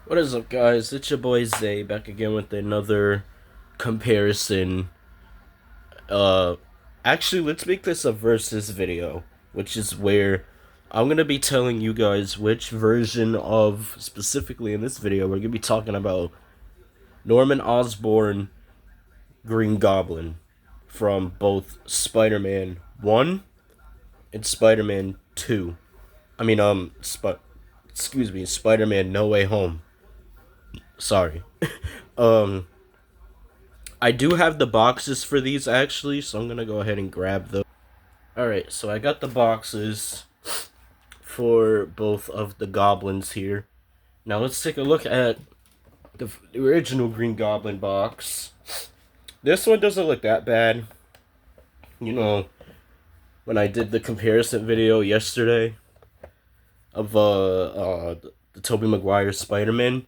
What is up, guys? It's your boy Zay back again with another comparison. Uh, actually, let's make this a versus video, which is where I'm gonna be telling you guys which version of, specifically in this video, we're gonna be talking about Norman Osborn Green Goblin from both Spider-Man 1 and Spider-Man 2. I mean, excuse me, Spider-Man No Way Home. Sorry. um, I do have the boxes for these actually, so I'm gonna go ahead and grab those. Alright, so I got the boxes for both of the goblins here. Now let's take a look at the original Green Goblin box. This one doesn't look that bad. You know, when I did the comparison video yesterday of the Tobey Maguire Spider-Man,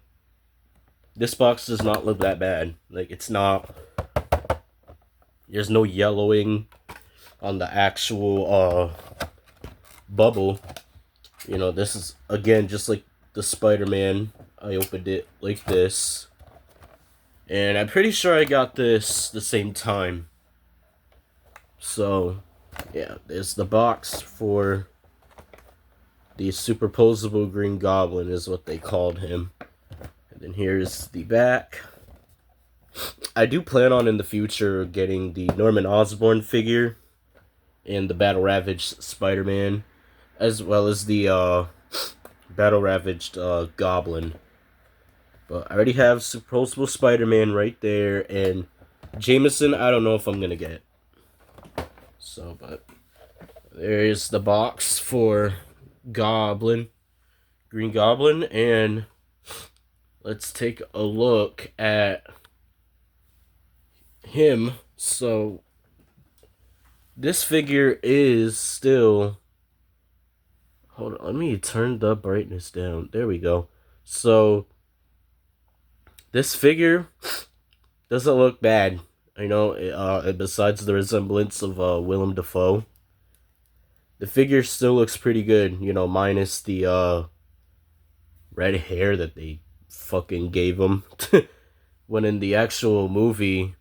this box does not look that bad. Like, it's not... There's no yellowing on the actual bubble. You know, this is, again, just like the Spider-Man. I opened it like this. And I'm pretty sure I got this the same time. So, yeah, there's the box for the superposable Green Goblin is what they called him. And then here's the back. I do plan on in the future getting the Norman Osborn figure and the Battle Ravaged Spider-Man, as well as the Battle Ravaged Goblin. But I already have Superposable Spider-Man right there, and Jameson, I don't know if I'm gonna get. So, but there's the box for Goblin, Green Goblin, and let's take a look at him. So this figure is still, hold on, let me turn the brightness down. There we go. So this figure doesn't look bad. You know, besides the resemblance of Willem Dafoe, the figure still looks pretty good, you know, minus the red hair that they fucking gave him. When in the actual movie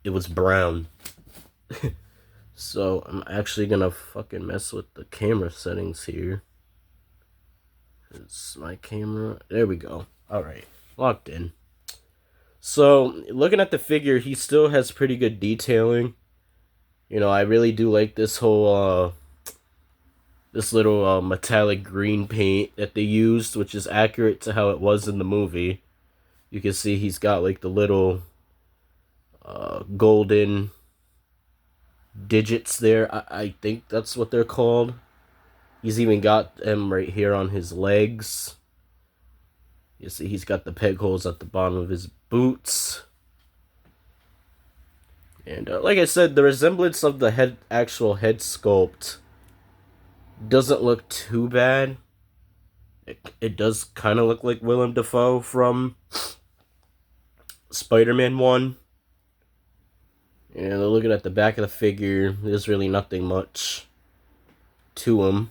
it was brown. So I'm actually gonna fucking mess with the camera settings here. It's my camera. There we go. Alright, locked in. So looking at the figure, he still has pretty good detailing. You know, I really do like this whole this little metallic green paint that they used, which is accurate to how it was in the movie. You can see he's got like the little golden digits there. I think that's what they're called. He's even got them right here on his legs. You see he's got the peg holes at the bottom of his boots. And like I said, the resemblance of the actual head sculpt doesn't look too bad. It does kind of look like Willem Dafoe from Spider-Man 1. And looking at the back of the figure, there's really nothing much to him.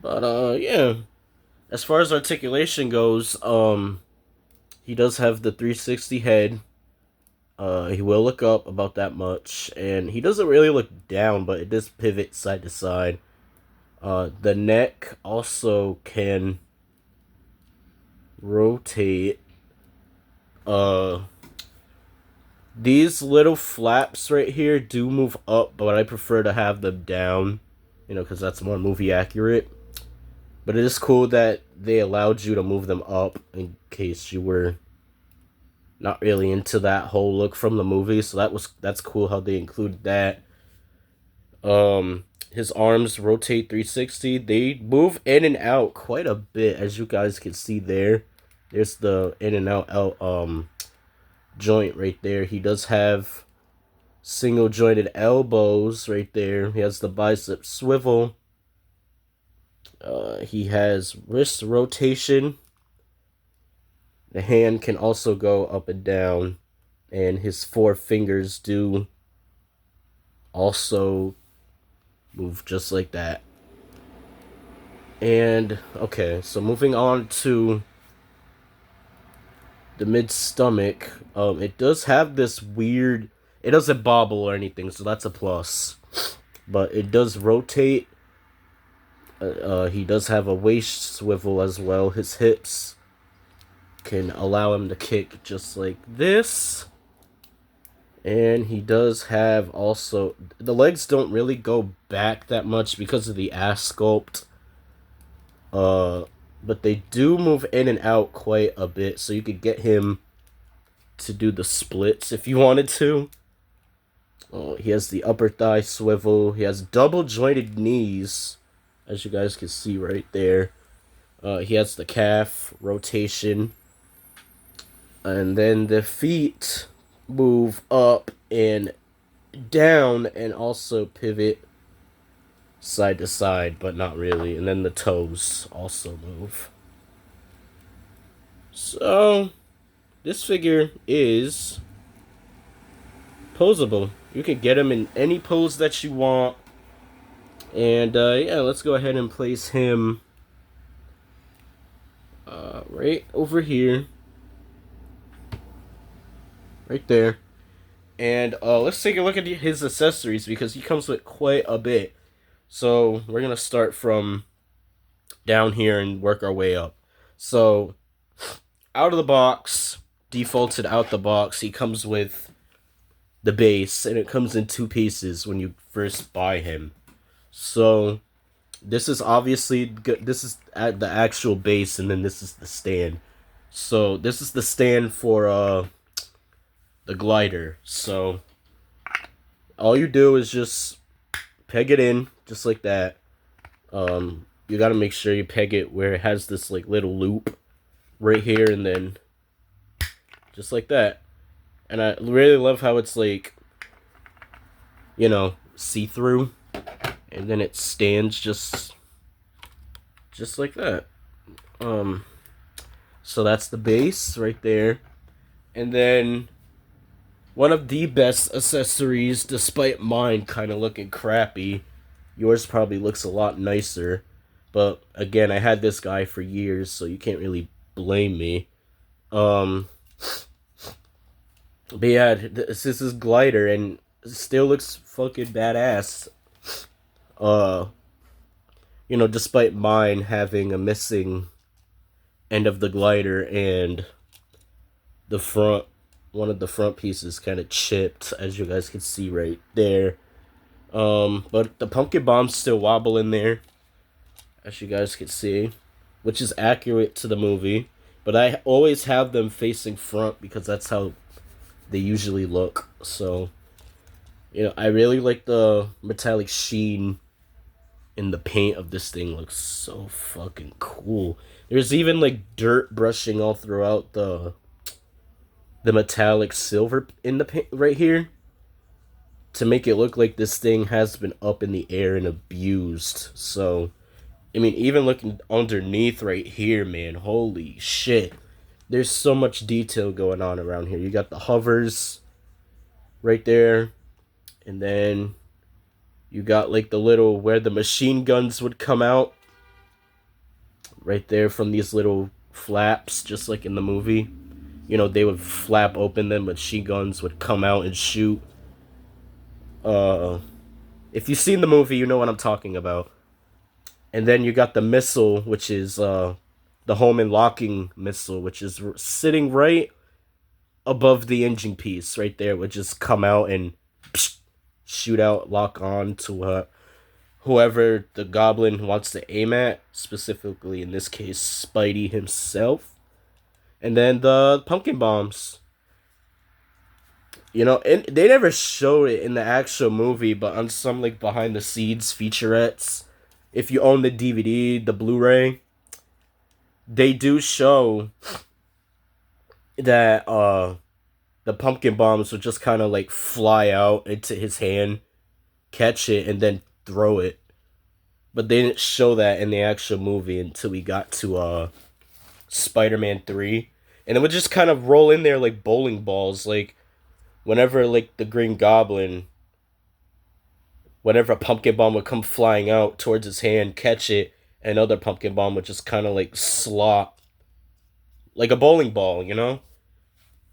But yeah, as far as articulation goes, he does have the 360 head. He will look up about that much, and he doesn't really look down, but it does pivot side to side. The neck also can rotate. These little flaps right here do move up, but I prefer to have them down, you know, because that's more movie accurate. But it is cool that they allowed you to move them up in case you were not really into that whole look from the movie. So that's cool how they included that. His arms rotate 360. They move in and out quite a bit, as you guys can see there. There's the in and out joint right there. He does have single jointed elbows right there. He has the bicep swivel. He has wrist rotation. The hand can also go up and down, and his 4 fingers do also move just like that. And okay, so moving on to the mid stomach, it does have this weird. It doesn't bobble or anything, so that's a plus. But it does rotate. He does have a waist swivel as well. His hips can allow him to kick just like this. And he does have also the legs don't really go back that much because of the ass sculpt. Uh, but they do move in and out quite a bit, so you could get him to do the splits if you wanted to. He has the upper thigh swivel. He has double jointed knees, as you guys can see right there. He has the calf rotation. And then the feet move up and down and also pivot side to side, but not really. And then the toes also move. So, this figure is posable. You can get him in any pose that you want. And yeah, let's go ahead and place him right over here. Right there. And let's take a look at his accessories because he comes with quite a bit. So we're going to start from down here and work our way up. So out of the box, defaulted out the box, he comes with the base, and it comes in two pieces when you first buy him. So this is obviously good. This is at the actual base, and then this is the stand. So this is the stand for the glider. So all you do is just peg it in just like that. You gotta make sure you peg it where it has this like little loop right here, and then just like that. And I really love how it's like, you know, see-through, and then it stands just like that. So that's the base right there, and then one of the best accessories, despite mine kind of looking crappy. Yours probably looks a lot nicer. But again, I had this guy for years, so you can't really blame me. But yeah, this is his glider, and it still looks fucking badass. Uh, despite mine having a missing end of the glider and the front, one of the front pieces kind of chipped, as you guys can see right there. But the pumpkin bombs still wobble in there, as you guys can see, which is accurate to the movie. But I always have them facing front because that's how they usually look. So, I really like the metallic sheen in the paint of this thing. Looks so fucking cool. There's even like dirt brushing all throughout the metallic silver in the paint right here, to make it look like this thing has been up in the air and abused. So, I mean, even looking underneath right here, man, holy shit. There's so much detail going on around here. You got the hovers right there. And then you got like the little, where the machine guns would come out. Right there from these little flaps, just like in the movie. They would flap open, then machine guns would come out and shoot. If you've seen the movie, you know what I'm talking about. And then you got the missile, which is the home and locking missile, which is sitting right above the engine piece, right there, would just come out and shoot out, lock on to whoever the Goblin wants to aim at, specifically in this case, Spidey himself. And then the pumpkin bombs. And they never showed it in the actual movie, but on some like behind the scenes featurettes, if you own the DVD, the Blu-ray, they do show that the pumpkin bombs would just kind of like fly out into his hand, catch it, and then throw it. But they didn't show that in the actual movie until we got to Spider-Man 3. And it would just kind of roll in there like bowling balls, like whenever like the Green Goblin, whenever a pumpkin bomb would come flying out towards his hand, catch it, another pumpkin bomb, which is kind of like slot, like a bowling ball, you know?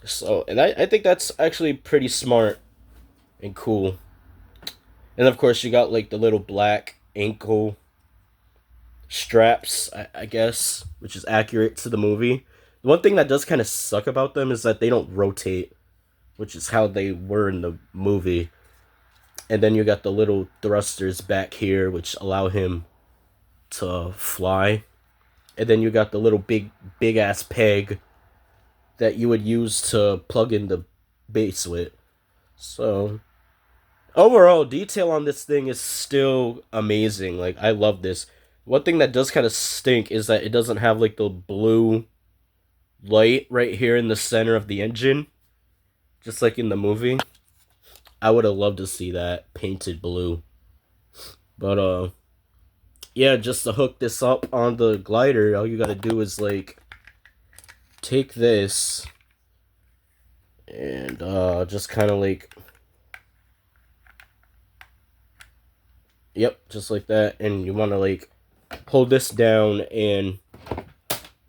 So, and I think that's actually pretty smart and cool. And of course, you got like the little black ankle straps, I guess, which is accurate to the movie. The one thing that does kind of suck about them is that they don't rotate, which is how they were in the movie. And then you got the little thrusters back here, which allow him to fly. And then you got the little big ass peg that you would use to plug in the base with. So overall, detail on this thing is still amazing. Like, I love this. One thing that does kind of stink is that it doesn't have like the blue light right here in the center of the engine, just like in the movie. I would have loved to see that painted blue. But yeah, just to hook this up on the glider, all you gotta do is like take this and just kind of like, yep, just like that. And you want to like hold this down, and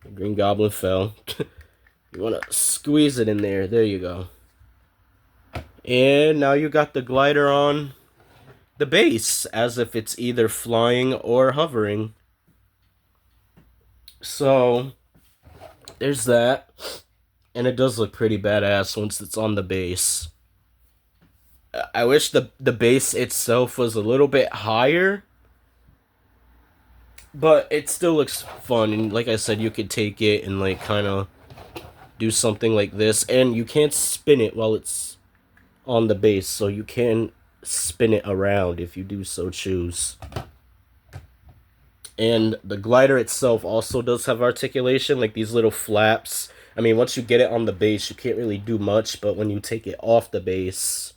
the Green Goblin fell. You want to squeeze it in there. There you go. And now you got the glider on the base, as if it's either flying or hovering. So there's that. And it does look pretty badass once it's on the base. I wish the base itself was a little bit higher, but it still looks fun. And like I said, you could take it and like kind of do something like this, and you can't spin it while it's on the base, so you can spin it around if you do so choose. And the glider itself also does have articulation, like these little flaps. I mean, once you get it on the base, you can't really do much, but when you take it off the base,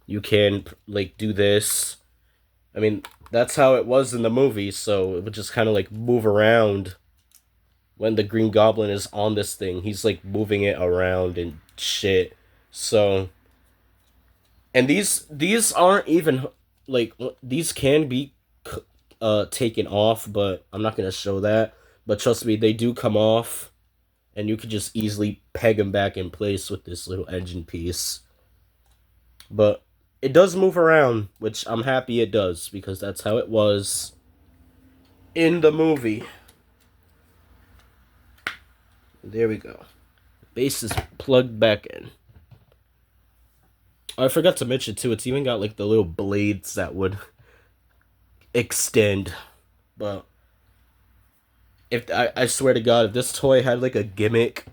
you can like do this. I mean, that's how it was in the movie, so it would just kind of like move around. When the Green Goblin is on this thing, he's like moving it around and shit. So, and these aren't even like, these can be taken off, but I'm not gonna show that. But trust me, they do come off, and you could just easily peg them back in place with this little engine piece. But it does move around, which I'm happy it does, because that's how it was in the movie. There we go. The base is plugged back in. I forgot to mention too, it's even got like the little blades that would extend. But if I swear to God, if this toy had like a gimmick,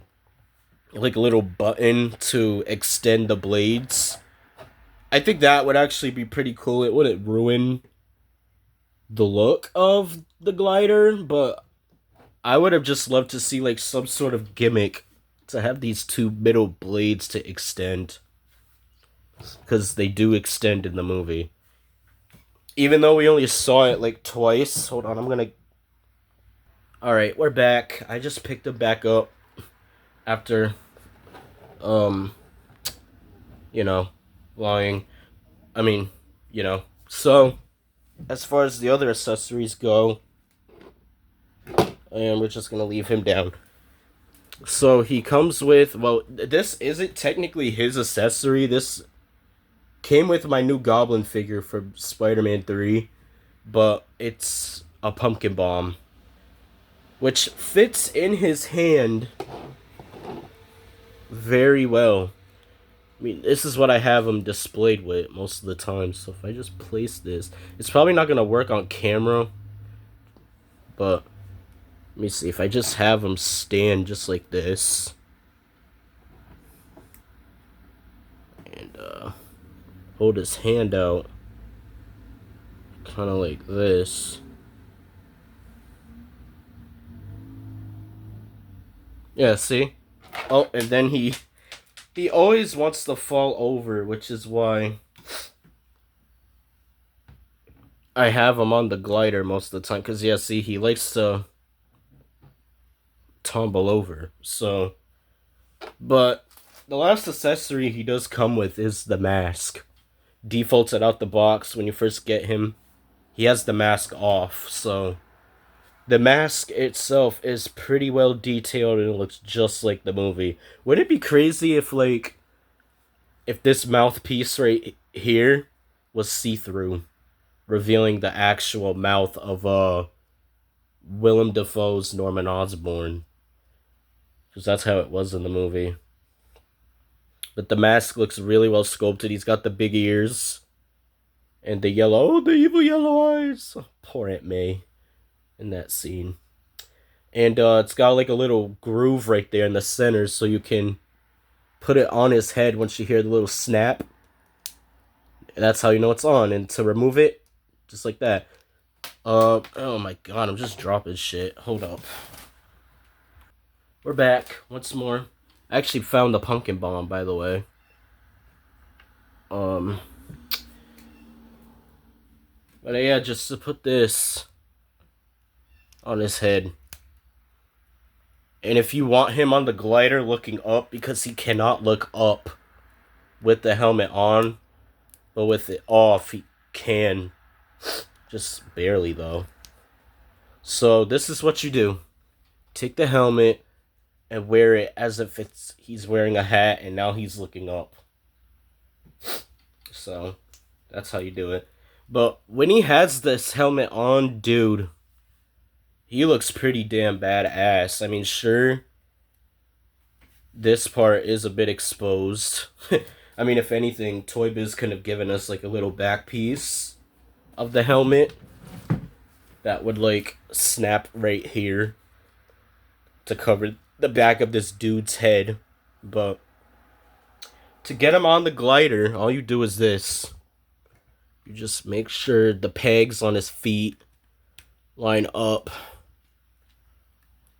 like a little button to extend the blades, I think that would actually be pretty cool. It wouldn't ruin the look of the glider, but I would have just loved to see like some sort of gimmick to have these two middle blades to extend, because they do extend in the movie. Even though we only saw it like twice. Hold on, I'm gonna... Alright, we're back. I just picked them back up after, you know, lying. I mean, you know. So, as far as the other accessories go, and we're just gonna leave him down. So he comes with, well, this isn't technically his accessory. This came with my new Goblin figure for Spider-Man 3, but it's a pumpkin bomb, which fits in his hand very well. I mean, this is what I have him displayed with most of the time. So if I just place this, it's probably not gonna work on camera, but let me see. If I just have him stand just like this, and hold his hand out kind of like this. Yeah, see? Oh, and then he always wants to fall over, which is why I have him on the glider most of the time. Because, yeah, see, he likes to tumble over. So, but the last accessory he does come with is the mask. Defaults it out the box when you first get him. He has the mask off, so The mask itself is pretty well detailed and it looks just like the movie. Wouldn't it be crazy if, like, if this mouthpiece right here was see-through, revealing the actual mouth of Willem Dafoe's Norman Osborn, because that's how it was in the movie. But the mask looks really well sculpted. He's got the big ears and the evil yellow eyes. Oh, poor Aunt May in that scene. And it's got like a little groove right there in the center, so you can put it on his head once you hear the little snap. That's how you know it's on. And to remove it, just like that. Oh my god, I'm just dropping shit. Hold up. We're back once more. I actually found the pumpkin bomb, by the way. But yeah, just to put this on his head. And if you want him on the glider looking up, because he cannot look up with the helmet on, but with it off, he can. Just barely, though. So this is what you do. Take the helmet and wear it as if he's wearing a hat and now he's looking up. So that's how you do it. But when he has this helmet on, dude, he looks pretty damn badass. I mean, sure, this part is a bit exposed. I mean, if anything, Toybiz could have given us like a little back piece of the helmet that would like snap right here to cover the back of this dude's head. But to get him on the glider, all you do is this. You just make sure the pegs on his feet line up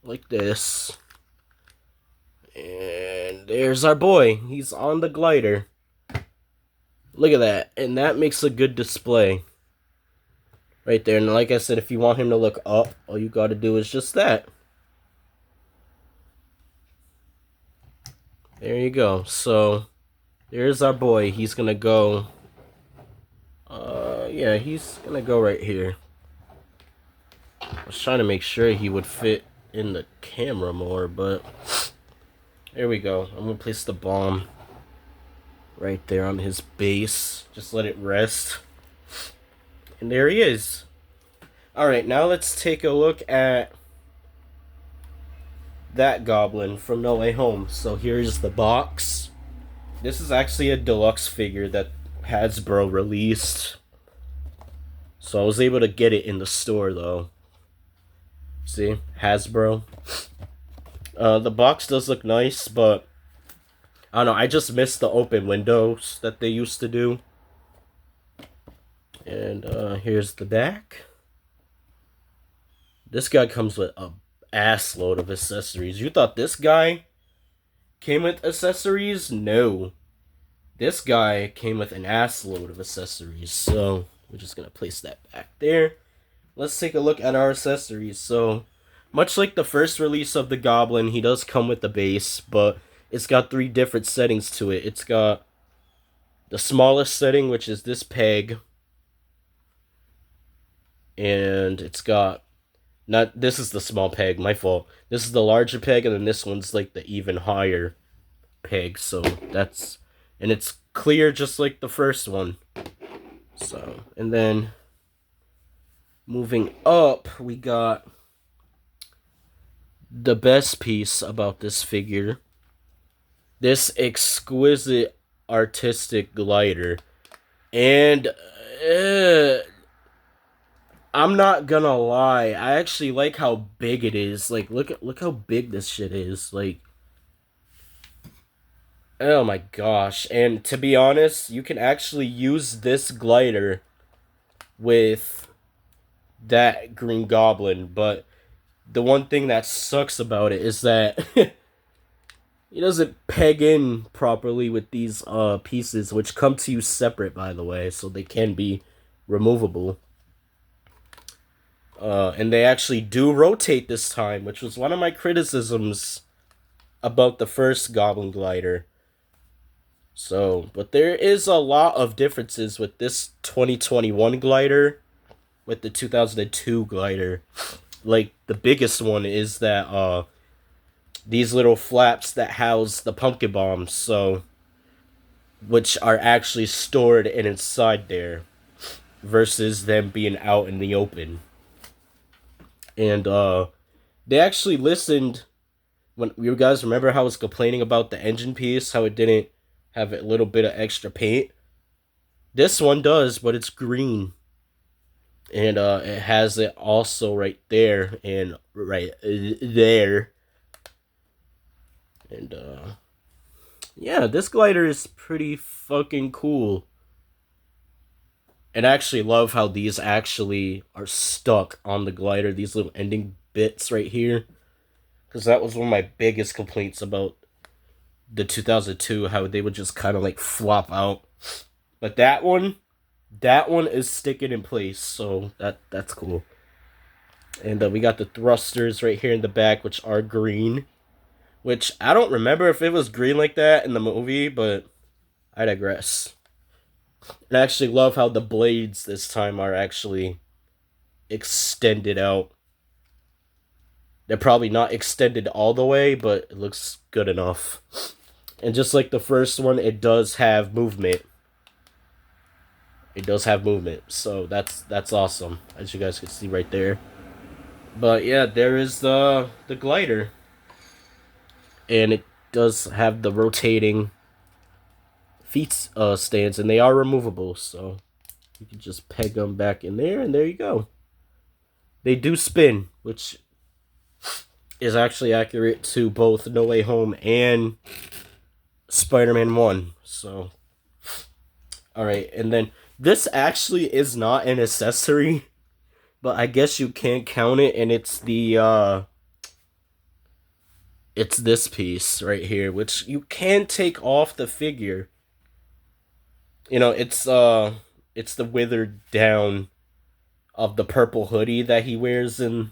like this. And there's our boy. He's on the glider. Look at that. And that makes a good display. Right there. And like I said, if you want him to look up, all you gotta do is just that. There you go. So, there's our boy. He's gonna go... yeah, he's gonna go right here. I was trying to make sure he would fit in the camera more, but... There we go. I'm gonna place the bomb right there on his base. Just let it rest. And there he is. Alright, now let's take a look at that Goblin from No Way Home. So here's the box. This is actually a deluxe figure that Hasbro released. So I was able to get it in the store though. See? Hasbro. The box does look nice, but I don't know, I just missed the open windows that they used to do. And here's the back. This guy comes with a ass load of accessories. You thought this guy came with accessories? No. This guy came with an ass load of accessories. So we're just gonna place that back there. Let's take a look at our accessories. So much like the first release of the Goblin, he does come with the base, but it's got 3 different settings to it. It's got the smallest setting, which is this peg. And it's got... this is the small peg, my fault. This is the larger peg, and then this one's like the even higher peg. So that's... and it's clear just like the first one. So, and then... moving up, we got... the best piece about this figure, this exquisite artistic glider. And I'm not gonna lie, I actually like how big it is. Like, look how big this shit is. Like, oh my gosh. And to be honest, you can actually use this glider with that Green Goblin, but the one thing that sucks about it is that he doesn't peg in properly with these pieces, which come to you separate, by the way, so they can be removable. And they actually do rotate this time, which was one of my criticisms about the first Goblin glider. So, but there is a lot of differences with this 2021 glider with the 2002 glider. like the biggest one is that these little flaps that house the pumpkin bombs, so which are actually stored inside there versus them being out in the open. And they actually listened when you guys remember how I was complaining about the engine piece, how it didn't have a little bit of extra paint. This one does, but it's green. And it has it also right there and right there. And yeah, this glider is pretty fucking cool. And I actually love how these actually are stuck on the glider, these little ending bits right here. Because that was one of my biggest complaints about the 2002, how they would just kind of like flop out. But that one is sticking in place, so that's cool. And we got the thrusters right here in the back, which are green. Which I don't remember if it was green like that in the movie, but I digress. And I actually love how the blades this time are actually extended out. They're probably not extended all the way, but it looks good enough. And just like the first one, it does have movement. It does have movement, so that's awesome, as you guys can see right there. But yeah, there is the glider. And it does have the rotating feet stands, and they are removable, so you can just peg them back in there, and there you go. They do spin, which is actually accurate to both No Way Home and Spider-Man 1. So, alright, and then this actually is not an accessory, but I guess you can count it, and it's the it's this piece right here, which you can take off the figure. You know, it's the withered down of the purple hoodie that he wears in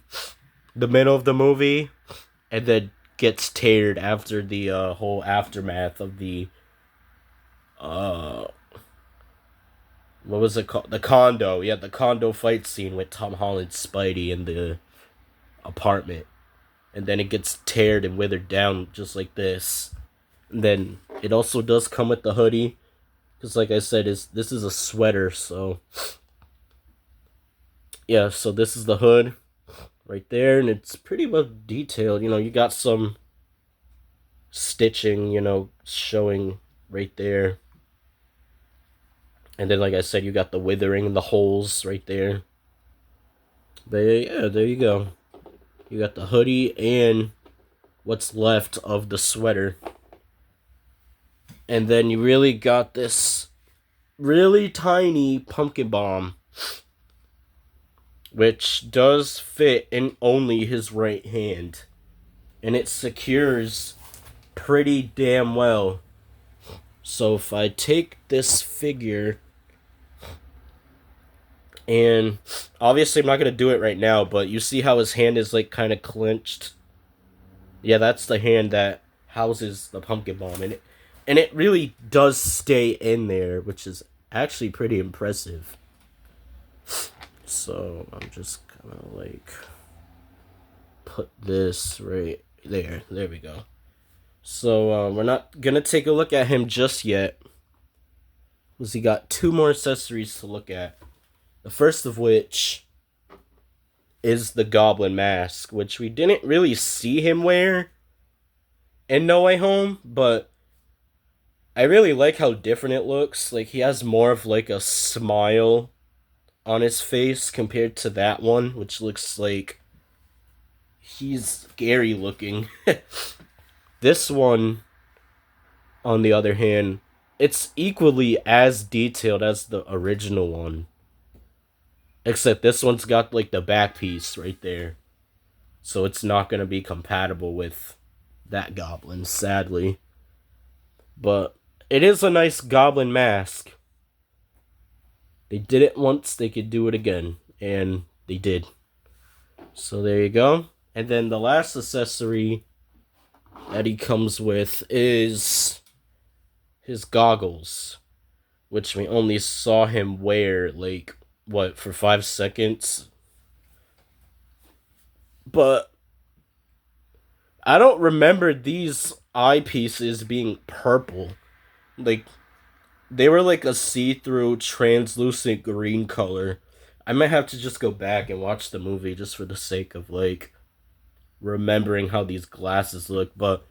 the middle of the movie, and then gets teared after the whole aftermath of the what was it called? The condo. Yeah, the condo fight scene with Tom Holland's Spidey in the apartment. And then it gets teared and withered down just like this. And then it also does come with the hoodie. Because like I said, this is a sweater, so... Yeah, so this is the hood right there. And it's pretty well detailed. You know, you got some stitching, you know, showing right there. And then, like I said, you got the withering and the holes right there. But yeah, there you go. You got the hoodie and what's left of the sweater. And then you really got this really tiny pumpkin bomb, which does fit in only his right hand. And it secures pretty damn well. So if I take this figure, and obviously I'm not going to do it right now, but you see how his hand is like kind of clenched? Yeah, that's the hand that houses the pumpkin bomb. And it really does stay in there, which is actually pretty impressive. So I'm just kind of like put this right there. There we go. So we're not going to take a look at him just yet, because he got two more accessories to look at. The first of which is the Goblin mask, which we didn't really see him wear in No Way Home, but I really like how different it looks. Like, he has more of like a smile on his face compared to that one, which looks like he's scary looking. This one, on the other hand, it's equally as detailed as the original one. Except this one's got like the back piece right there. So it's not going to be compatible with that Goblin, sadly. But it is a nice Goblin mask. They did it once, they could do it again. And they did. So there you go. And then the last accessory that he comes with is his goggles, which we only saw him wear, like, what, for 5 seconds? But I don't remember these eyepieces being purple. Like, they were like a see-through, translucent green color. I might have to just go back and watch the movie just for the sake of, like, remembering how these glasses look. But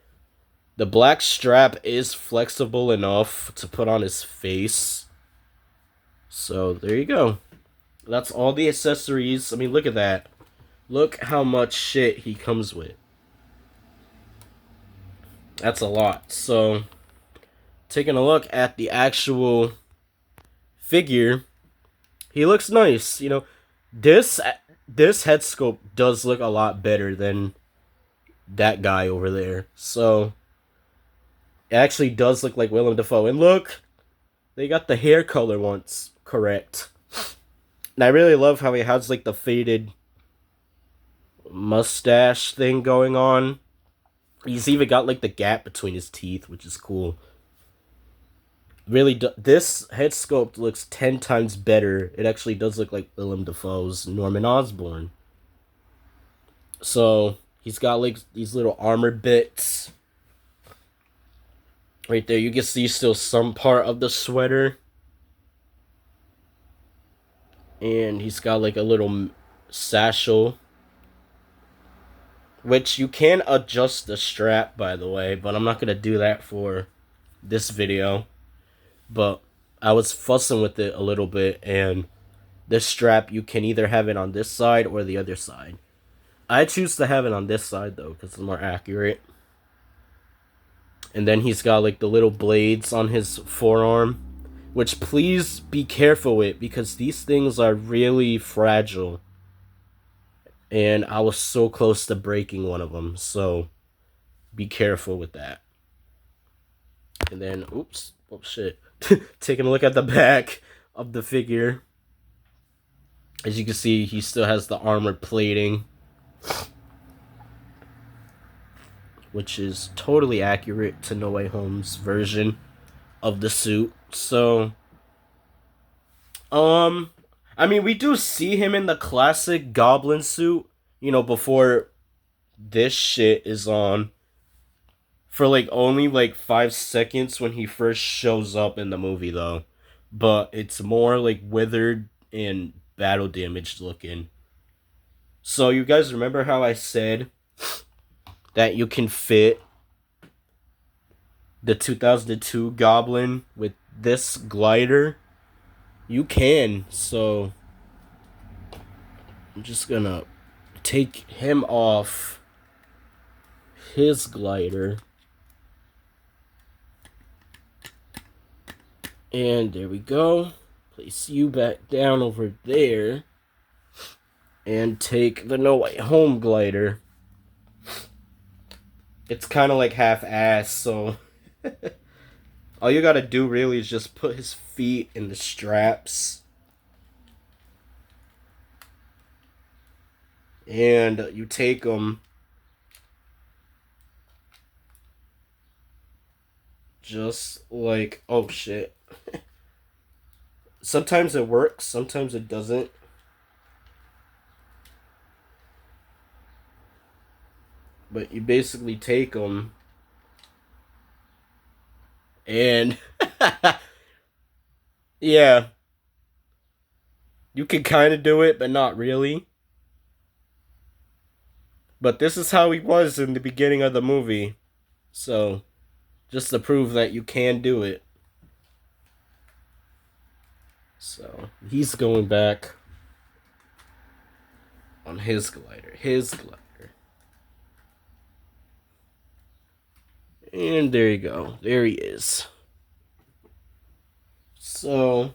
the black strap is flexible enough to put on his face. So, there you go. That's all the accessories. I mean, look at that. Look how much shit he comes with. That's a lot. So, taking a look at the actual figure, he looks nice. You know, this head sculpt does look a lot better than that guy over there. So, it actually does look like Willem Dafoe. And look, they got the hair color once correct. And I really love how he has like the faded mustache thing going on. He's even got like the gap between his teeth, which is cool. Really, this head sculpt looks 10 times better. It actually does look like Willem Dafoe's Norman Osborn. So, he's got like these little armor bits. Right there, you can see still some part of the sweater. And he's got like a little satchel, which you can adjust the strap, by the way, but I'm not going to do that for this video. But I was fussing with it a little bit, and this strap, you can either have it on this side or the other side. I choose to have it on this side, though, because it's more accurate. And then he's got like the little blades on his forearm, which please be careful with, because these things are really fragile. And I was so close to breaking one of them, so be careful with that. And then, oops, oh shit. Taking a look at the back of the figure. As you can see, he still has the armor plating, which is totally accurate to No Way Home's version of the suit. So, I mean, we do see him in the classic Goblin suit, you know, before this shit is on. For like only like 5 seconds when he first shows up in the movie, though. But it's more like withered and battle damaged looking. So, you guys remember how I said that you can fit the 2002 Goblin with this glider? You can. So, I'm just gonna take him off his glider. And there we go. Place you back down over there. And take the No Way Home glider. It's kind of like half-assed, so all you gotta do really is just put his feet in the straps. And you take them just like, oh shit. Sometimes it works, sometimes it doesn't. But you basically take them and yeah, you can kind of do it, but not really. But this is how he was in the beginning of the movie. So, just to prove that you can do it. So, he's going back on his glider. And there you go. There he is. So,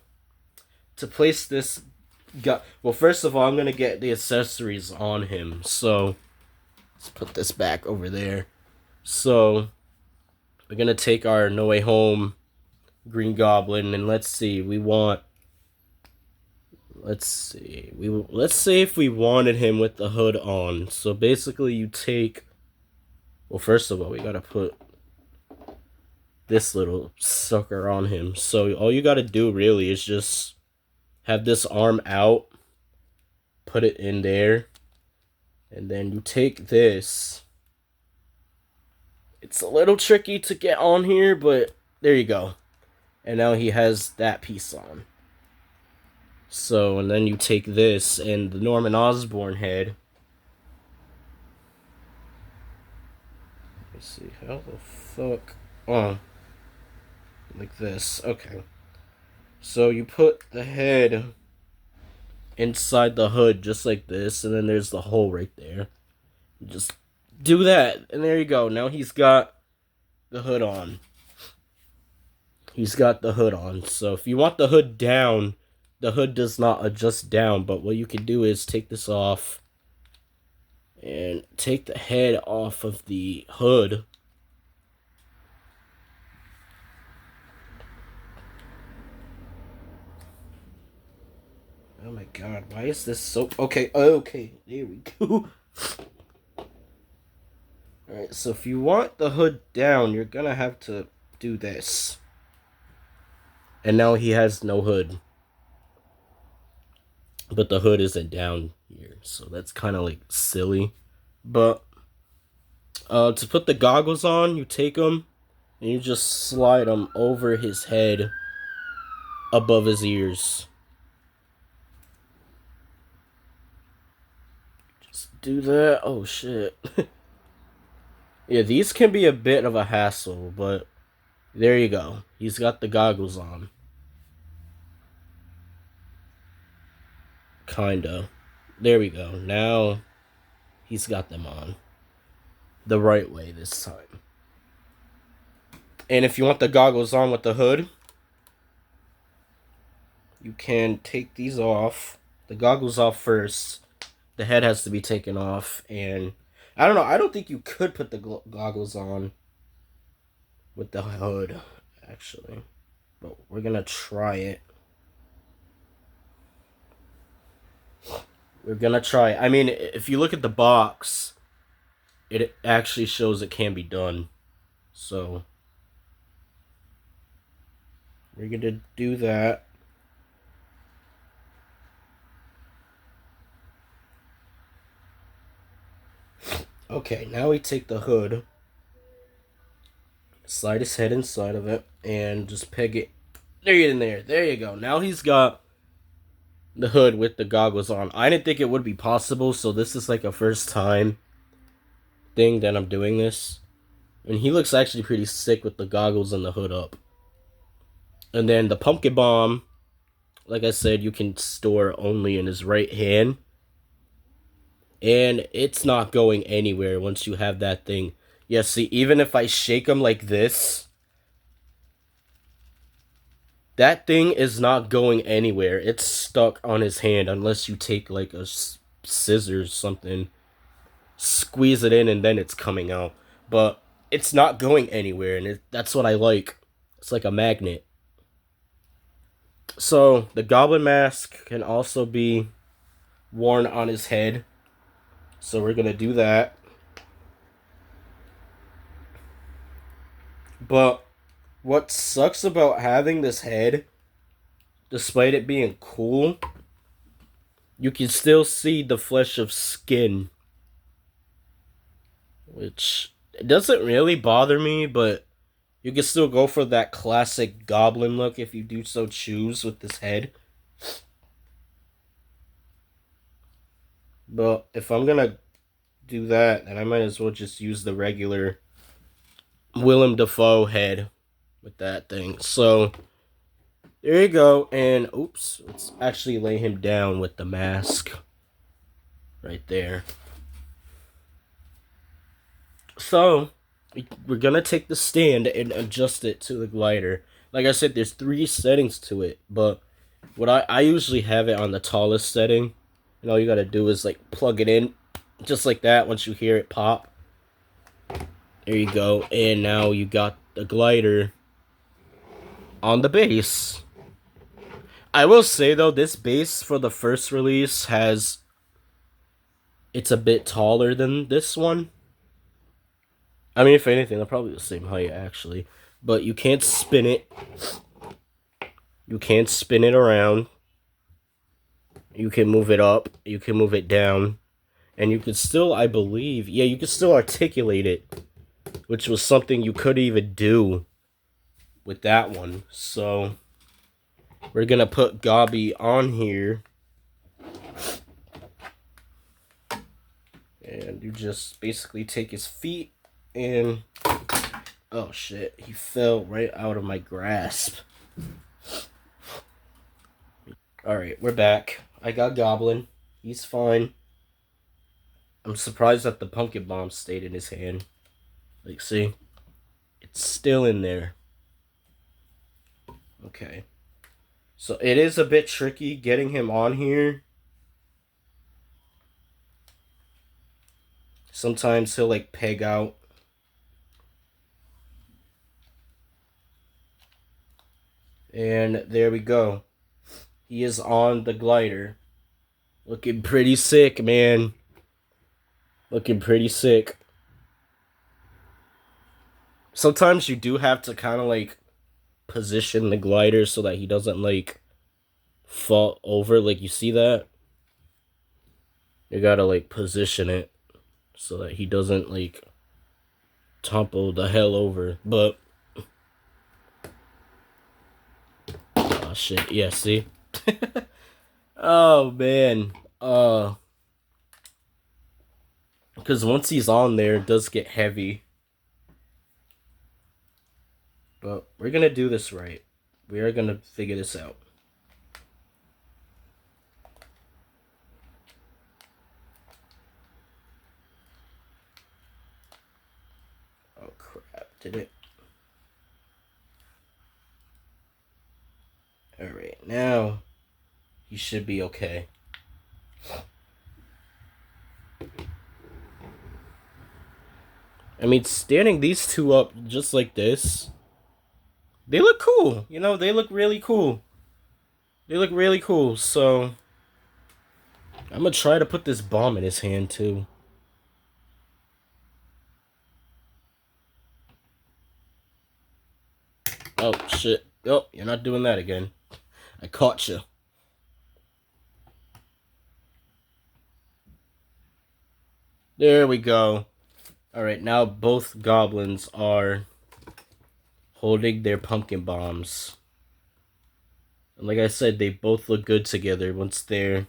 to place this guy... Well, first of all, I'm going to get the accessories on him. So, let's put this back over there. So, we're going to take our No Way Home Green Goblin, and let's see. We want... Let's see. Let's say if we wanted him with the hood on. So, basically, you take... Well, first of all, we got to put this little sucker on him. So all you gotta do really is just have this arm out, put it in there, And then you take this. It's a little tricky to get on here, but there you go. And now he has that piece on. So, and then you take this and the Norman Osborn head. Let's see, how the fuck? Oh, like this. Okay. So you put the head inside the hood just like this, and then there's the hole right there. You just do that, and there you go. Now he's got the hood on. He's got the hood on. So if you want the hood down, the hood does not adjust down, but what you can do is take this off and take the head off of the hood. Oh my god, why is this so... Okay, there we go. Alright, so if you want the hood down, you're gonna have to do this. And now he has no hood. But the hood isn't down here, so that's kind of like silly. But to put the goggles on, you take them and you just slide them over his head above his ears. Just do that. Oh shit. Yeah, these can be a bit of a hassle, but there you go. He's got the goggles on. Kinda. There we go. Now he's got them on. The right way this time. And if you want the goggles on with the hood, you can take these off. The goggles off first. The head has to be taken off. And I don't know. I don't think you could put the goggles on with the hood, actually. But we're going to try it. We're going to try it. I mean, if you look at the box, it actually shows it can be done. So we're going to do that. Okay, now we take the hood, slide his head inside of it, and just peg it there in there. There you go. Now he's got the hood with the goggles on. I didn't think it would be possible, so this is like a first time thing that I'm doing this. And he looks actually pretty sick with the goggles and the hood up. And then the pumpkin bomb, like I said, you can store only in his right hand. And it's not going anywhere once you have that thing. Yeah, see, even if I shake him like this, that thing is not going anywhere. It's stuck on his hand unless you take like a scissors or something, squeeze it in, and then it's coming out. But it's not going anywhere, and that's what I like. It's like a magnet. So the goblin mask can also be worn on his head. So we're going to do that. But what sucks about having this head, despite it being cool, you can still see the flesh of skin. Which it doesn't really bother me, but you can still go for that classic goblin look if you do so choose with this head. But if I'm gonna do that, then I might as well just use the regular Willem Dafoe head with that thing. So there you go. And oops, let's actually lay him down with the mask right there. So we're gonna take the stand and adjust it to the glider. Like I said, there's 3 settings to it, but what I usually have it on the tallest setting. And all you gotta do is like plug it in just like that once you hear it pop. There you go. And now you got the glider on the base. I will say though, this base for the first release it's a bit taller than this one. I mean, if anything, they're probably the same height actually. But you can't spin it. You can't spin it around. You can move it up. You can move it down. And you could still, I believe, yeah, you could still articulate it, which was something you couldn't even do with that one. So we're gonna put Gobby on here. And you just basically take his feet and... Oh shit, he fell right out of my grasp. Alright, we're back. I got Goblin. He's fine. I'm surprised that the pumpkin bomb stayed in his hand. Like, see? It's still in there. Okay. So it is a bit tricky getting him on here. Sometimes he'll like peg out. And there we go. He is on the glider. Looking pretty sick, man. Looking pretty sick. Sometimes you do have to kind of like position the glider so that he doesn't like fall over. Like, you see that? You gotta like position it so that he doesn't like topple the hell over. But oh shit, yeah, see? Oh man. Because once he's on there, it does get heavy. But we're gonna do this right. We are gonna figure this out. Oh crap, did it? Alright, now he should be okay. I mean, standing these two up just like this, they look cool. You know, they look really cool. They look really cool, so I'm gonna try to put this bomb in his hand too. Oh shit. Oh, you're not doing that again. I caught you. There we go. Alright, now both goblins are holding their pumpkin bombs. And like I said, they both look good together once they're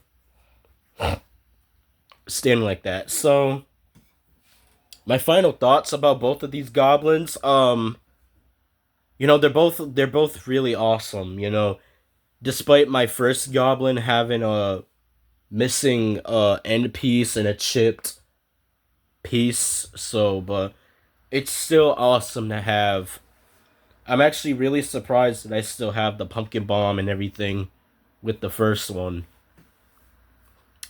standing like that. So, my final thoughts about both of these goblins, you know, they're both really awesome, you know. Despite my first goblin having a missing end piece and a chipped piece, so but it's still awesome to have. I'm actually really surprised that I still have the pumpkin bomb and everything with the first one.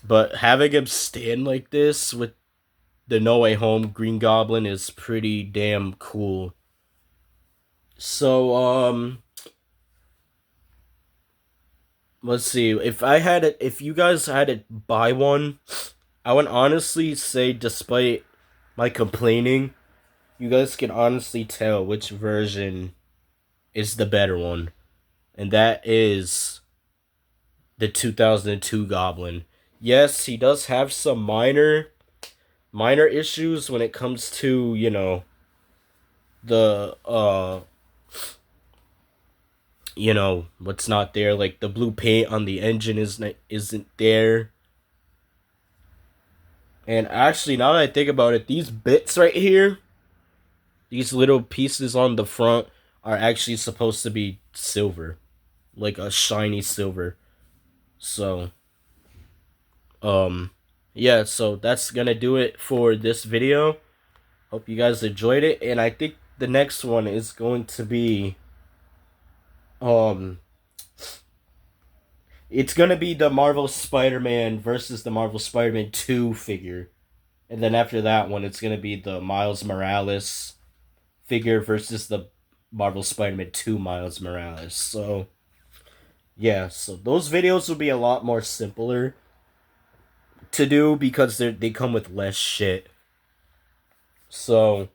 But having him stand like this with the No Way Home Green Goblin is pretty damn cool. So let's see. If you guys had to buy one, I would honestly say, despite my complaining, you guys can honestly tell which version is the better one. And that is the 2002 Goblin. Yes, he does have some minor issues when it comes to, you know, the you know, what's not there, like the blue paint on the engine isn't there. And actually, now that I think about it, these bits right here, these little pieces on the front, are actually supposed to be silver. Like a shiny silver. So, yeah, so that's gonna do it for this video. Hope you guys enjoyed it. And I think the next one is going to be, it's gonna be the Marvel Spider-Man versus the Marvel Spider-Man 2 figure. And then after that one, it's gonna be the Miles Morales figure versus the Marvel Spider-Man 2 Miles Morales. So, yeah, so those videos will be a lot more simpler to do because they come with less shit. So,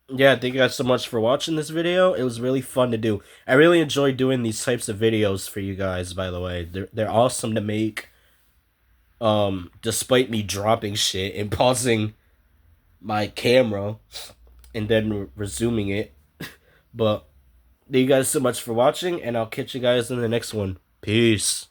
yeah, thank you guys so much for watching this video. It was really fun to do. I really enjoy doing these types of videos for you guys, by the way. They're awesome to make. despite me dropping shit and pausing my camera and then resuming it. But thank you guys so much for watching, and I'll catch you guys in the next one. Peace.